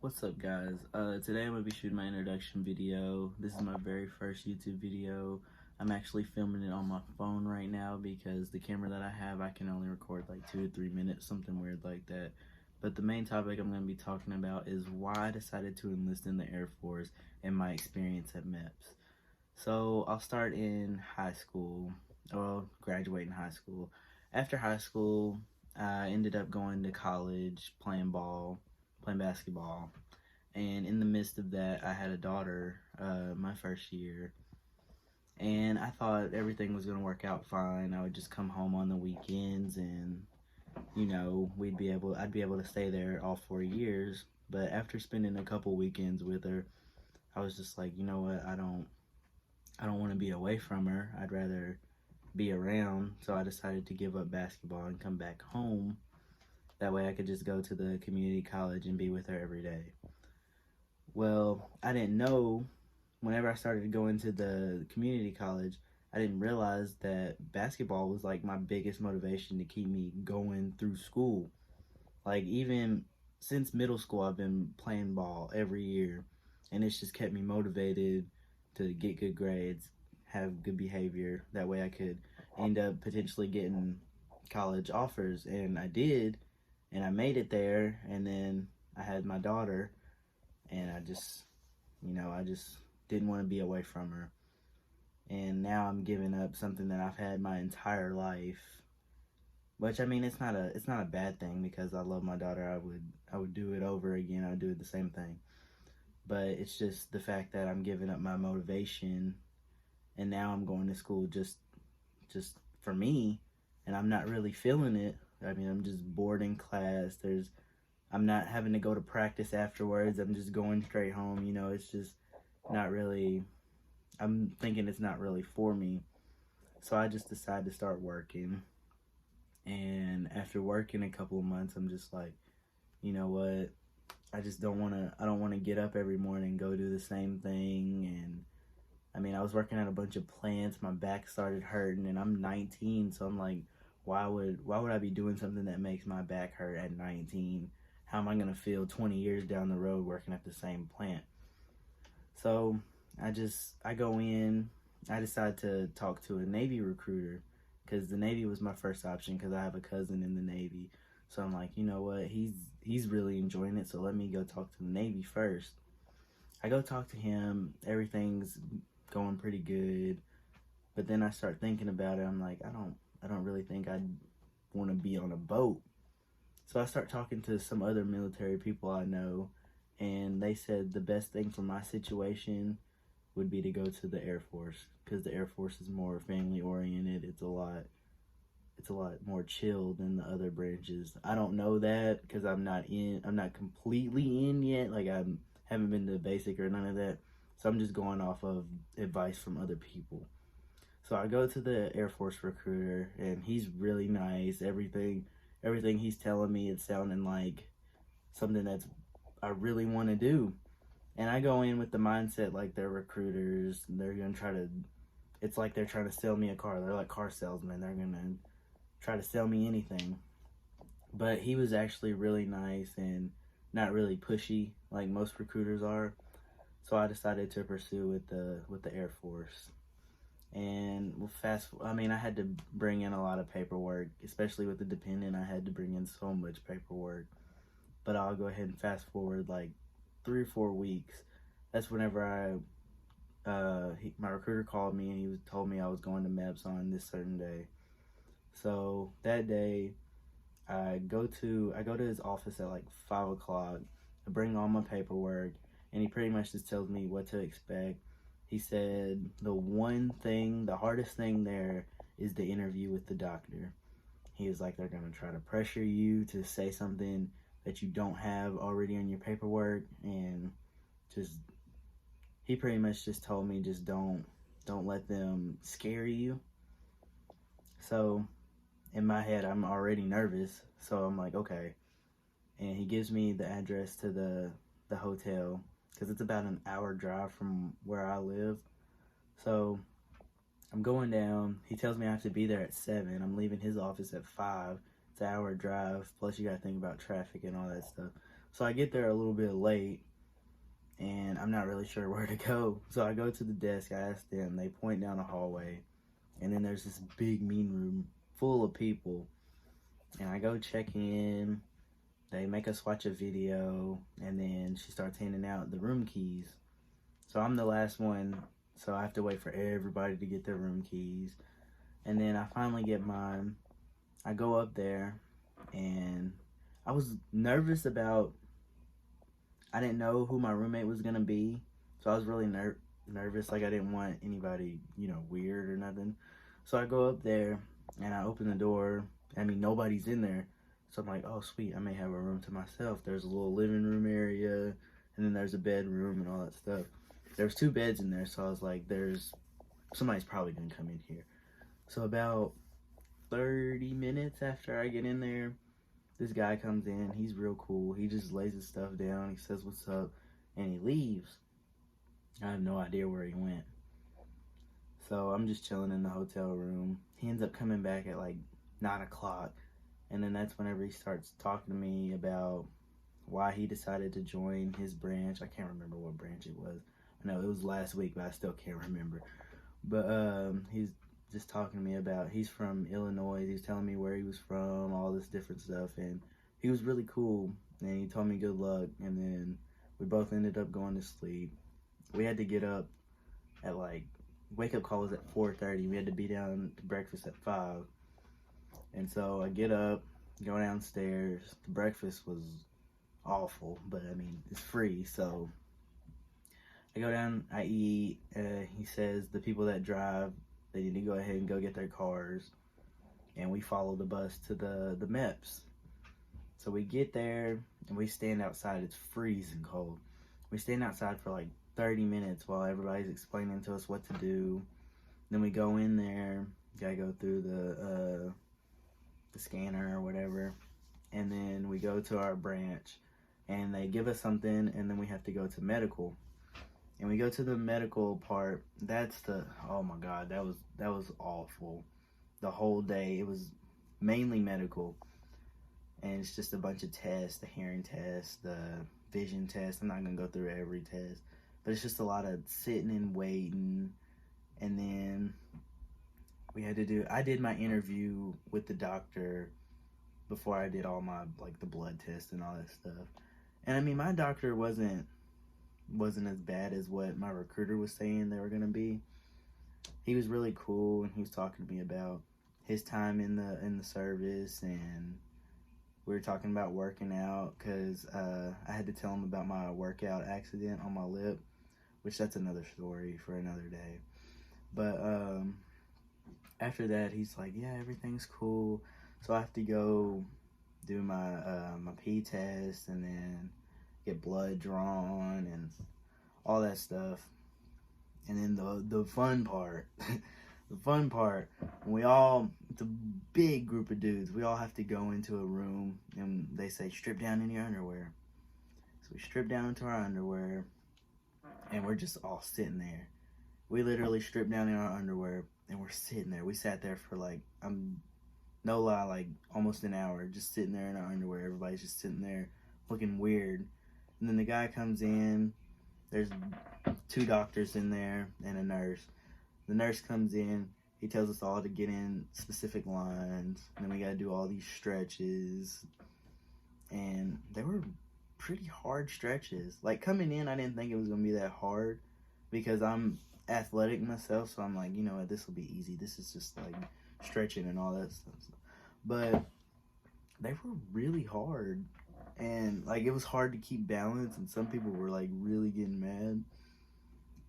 What's up, guys? Today I'm going to be shooting my introduction video. This is my very first YouTube video. I'm actually filming it on my phone right now because the camera that I have, I can only record like 2 to 3 minutes, something weird like that. But the main topic I'm going to be talking about is why I decided to enlist in the Air Force and my experience at MEPS. So I'll start in high school, graduating high school. After high school, I ended up going to college, playing basketball, and in the midst of that, I had a daughter my first year, and I thought everything was going to work out fine. I would just come home on the weekends, and I'd be able to stay there all 4 years. But after spending a couple weekends with her, I was just like, you know what, I don't want to be away from her. I'd rather be around. So I decided to give up basketball and come back home. That way I could just go to the community college and be with her every day. Well, I didn't know, whenever I started going to the community college, I didn't realize that basketball was like my biggest motivation to keep me going through school. Like, even since middle school, I've been playing ball every year, and it's just kept me motivated to get good grades, have good behavior. That way I could end up potentially getting college offers, and I did, and I made it there. And then I had my daughter, and I just didn't want to be away from her. And now I'm giving up something that I've had my entire life. Which, I mean, it's not a bad thing, because I love my daughter. I would do it over again. I would do it the same thing. But it's just the fact that I'm giving up my motivation, and now I'm going to school just for me, and I'm not really feeling it. I mean, I'm just bored in class. I'm not having to go to practice afterwards. I'm just going straight home. It's just not really, I'm thinking it's not really for me. So I just decided to start working. And after working a couple of months, I'm just like, you know what? I don't want to get up every morning and go do the same thing. And I mean, I was working at a bunch of plants. My back started hurting, and I'm 19. So I'm like, why would I be doing something that makes my back hurt at 19? How am I going to feel 20 years down the road working at the same plant? So I go in, I decide to talk to a Navy recruiter, because the Navy was my first option, because I have a cousin in the Navy. So I'm like, you know what, he's really enjoying it, so let me go talk to the Navy first. I go talk to him, everything's going pretty good, but then I start thinking about it. I'm like, I don't really think I'd want to be on a boat. So I start talking to some other military people I know, and they said the best thing for my situation would be to go to the Air Force, because the Air Force is more family oriented. It's a lot more chill than the other branches. I don't know that, because I'm not completely in yet. Like, I haven't been to basic or none of that. So I'm just going off of advice from other people. So I go to the Air Force recruiter, and he's really nice. Everything he's telling me, it's sounding like something that's I really want to do. And I go in with the mindset like they're recruiters. They're going to it's like they're trying to sell me a car. They're like car salesmen. They're going to try to sell me anything. But he was actually really nice and not really pushy like most recruiters are. So I decided to pursue with the Air Force. And I had to bring in a lot of paperwork, especially with the dependent. I had to bring in so much paperwork. But I'll go ahead and fast forward like 3 or 4 weeks. That's whenever my recruiter called me, and he told me I was going to MEPS on this certain day. So that day, I go to his office at like 5 o'clock. I bring all my paperwork, and he pretty much just tells me what to expect. He said the hardest thing there is the interview with the doctor. He was like, they're going to try to pressure you to say something that you don't have already in your paperwork, and he pretty much just told me, just don't let them scare you. So in my head, I'm already nervous, so I'm like, okay. And he gives me the address to the hotel, because it's about an hour drive from where I live. So I'm going down. He tells me I have to be there at 7. I'm leaving his office at 5. It's an hour drive, plus you gotta think about traffic and all that stuff. So I get there a little bit late, and I'm not really sure where to go. So I go to the desk, I ask them, they point down the hallway, and then there's this big meeting room full of people. And I go check in, they make us watch a video, and then she starts handing out the room keys. So I'm the last one, so I have to wait for everybody to get their room keys. And then I finally get mine. I go up there, and I was nervous about, I didn't know who my roommate was gonna be, so I was really nervous. Like, I didn't want anybody, weird or nothing. So I go up there, and I open the door. I mean, nobody's in there. So I'm like, oh, sweet, I may have a room to myself. There's a little living room area, and then there's a bedroom and all that stuff. There's 2 beds in there, so I was like, somebody's probably gonna come in here. So about 30 minutes after I get in there, this guy comes in. He's real cool. He just lays his stuff down. He says what's up, and he leaves. I have no idea where he went. So I'm just chilling in the hotel room. He ends up coming back at like 9 o'clock, and then that's whenever he starts talking to me about why he decided to join his branch. I can't remember what branch it was. I know it was last week, but I still can't remember. But he's just talking to me about, he's from Illinois. He was telling me where he was from, all this different stuff, and he was really cool. And he told me good luck, and then we both ended up going to sleep. We had to get up at wake up call was at 4:30. We had to be down to breakfast at 5. And so I get up, go downstairs. The breakfast was awful, but I mean, it's free, so I go down, I eat. He says the people that drive, they need to go ahead and go get their cars, and we follow the bus to the MEPS. So we get there, and we stand outside. It's freezing cold. We stand outside for like 30 minutes while everybody's explaining to us what to do. Then we go in there, gotta go through the scanner or whatever, and then we go to our branch, and they give us something, and then we have to go to medical. And we go to the medical part. Oh my God, that was awful. The whole day, it was mainly medical. And it's just a bunch of tests, the hearing test, the vision test. I'm not going to go through every test. But it's just a lot of sitting and waiting. And then I did my interview with the doctor before I did all my, the blood test and all that stuff. And I mean, my doctor wasn't as bad as what my recruiter was saying they were going to be. He was really cool, and he was talking to me about his time in the service, and we were talking about working out, because I had to tell him about my workout accident on my lip, which that's another story for another day. But after that, he's like, yeah, everything's cool. So I have to go do my pee test, and then get blood drawn and all that stuff. And then the fun part, it's a big group of dudes. We all have to go into a room, and they say, strip down in your underwear. So we strip down into our underwear, and we're just all sitting there. We literally stripped down in our underwear, and we're sitting there. We sat there for no lie, almost an hour, just sitting there in our underwear. Everybody's just sitting there looking weird. And then the guy comes in. There's 2 doctors in there and a nurse. The nurse comes in. He tells us all to get in specific lines. And then we got to do all these stretches. And they were pretty hard stretches. Coming in, I didn't think it was going to be that hard, because I'm athletic myself. So I'm like, you know what, this will be easy. This is just stretching and all that stuff. But they were really hard. And it was hard to keep balance, and some people were really getting mad.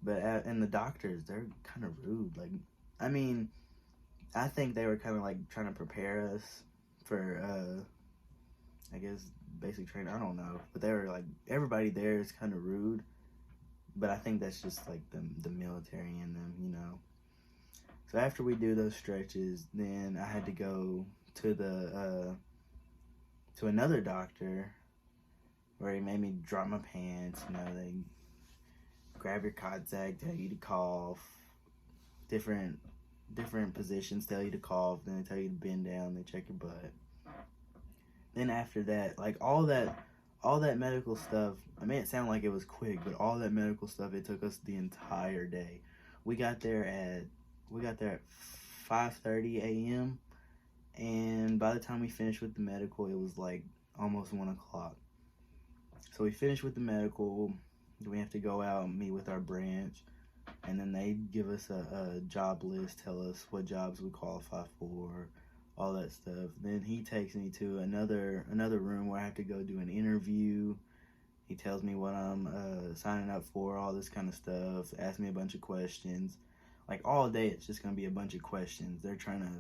But and the doctors, they're kind of rude. I mean, I think they were kind of trying to prepare us for I guess basic training. I don't know, but they were everybody there is kind of rude. But I think that's just the military in them, So after we do those stretches, then I had to go to to another doctor, where he made me drop my pants. They grab your contact, tell you to cough, different positions tell you to cough, then they tell you to bend down, they check your butt. Then after that, all all that medical stuff, I made it sound like it was quick, but all that medical stuff, it took us the entire day. We got there at 5:30 a.m. and by the time we finished with the medical, it was like almost 1 o'clock. So we finished with the medical. We have to go out and meet with our branch, and then they give us a job list, tell us what jobs we qualify for, all that stuff. Then he takes me to another room where I have to go do an interview. He tells me what I'm signing up for, all this kind of stuff. Asks me a bunch of questions. Like all day, it's just gonna be a bunch of questions. They're trying to,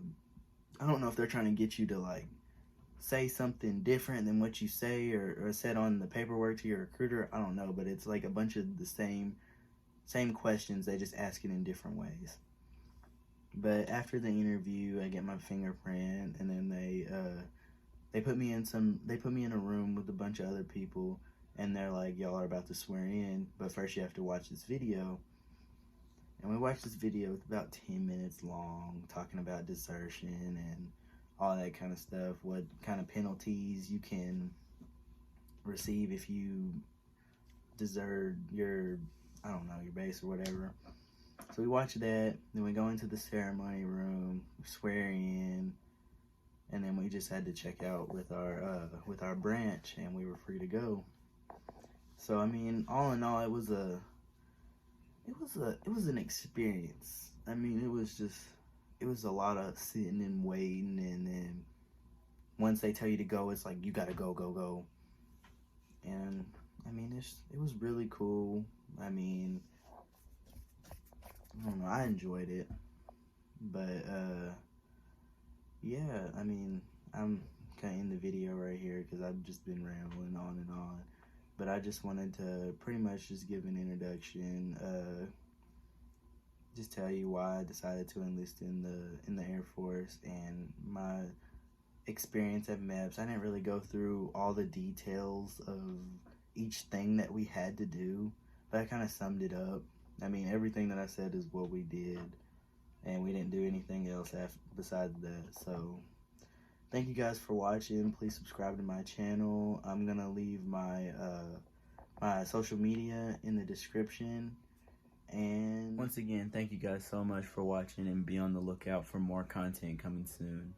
I don't know if they're trying to get you to like say something different than what you say or said on the paperwork to your recruiter. I don't know, but it's like a bunch of the same questions. They just ask it in different ways. But after the interview, I get my fingerprint, and then they put me in a room with a bunch of other people, and they're like, y'all are about to swear in, but first you have to watch this video. And we watched this video. It's about 10 minutes long, talking about desertion and all that kind of stuff, what kind of penalties you can receive if you desert your, I don't know, your base or whatever. So we watch that, then we go into the ceremony room, swear in, and then we just had to check out with our branch, and we were free to go. So I mean, all in all, it was an experience. I mean, it was a lot of sitting and waiting, and then once they tell you to go, it's like you gotta go. And I mean, it was really cool. I mean, I don't know, I enjoyed it, but yeah, I mean, I'm kind of in the video right here because I've just been rambling on and on, but I just wanted to pretty much just give an introduction, just tell you why I decided to enlist in the Air Force and my experience at MEPS. I didn't really go through all the details of each thing that we had to do, but I kind of summed it up. I mean, everything that I said is what we did, and we didn't do anything else besides that. So thank you guys for watching. Please subscribe to my channel. I'm gonna leave my my social media in the description. And once again, thank you guys so much for watching, and be on the lookout for more content coming soon.